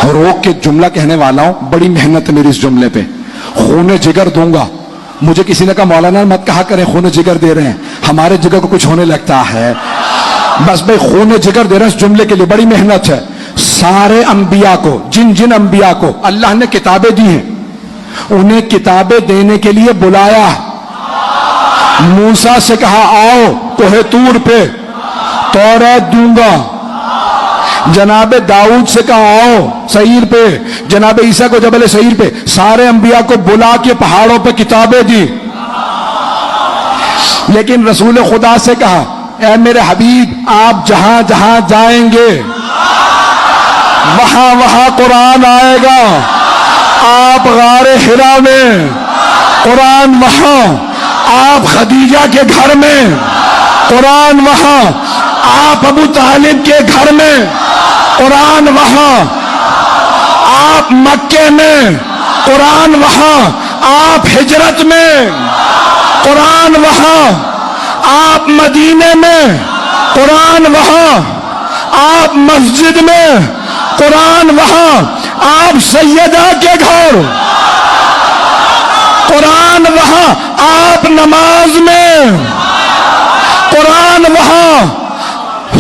और रोक के जुमला कहने वाला हूं, बड़ी मेहनत है मेरी इस जुमले पे। खून जिगर दूंगा। मुझे किसी ने कहा मौलाना मत कहा करें खून जिगर दे रहे हैं, हमारे जिगर को कुछ होने लगता है। बस भाई खून जिगर दे रहे हैं इस जुमले के लिए, बड़ी मेहनत है। सारे अंबिया को, जिन जिन अंबिया को अल्लाह ने किताबें दी हैं, उन्हें किताबें देने के लिए बुलाया। मूसा से कहा आओ कोहे तूर पे तौरात दूंगा। जनाबे दाऊद से कहा आओ सईर पे, जनाबे ईसा को जबल सईर पे। सारे अंबिया को बुला के पहाड़ों पे किताबें दी। लेकिन रसूल खुदा से कहा ऐ मेरे हबीब आप जहां जहां जाएंगे वहां वहां कुरान आएगा। आप गारे हिरा में कुरान, वहां आप खदीजा के घर में कुरान, वहां आप अबू तालिब के घर में कुरान, वहां आप मक्के में कुरान, वहां आप हिजरत में कुरान, वहां आप मदीने में कुरान, वहां आप मस्जिद में कुरान, वहां आप सैयदा के घर कुरान, वहां आप नमाज में कुरान, वहां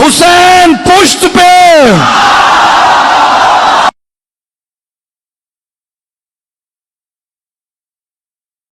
हुसैन पुश्त पे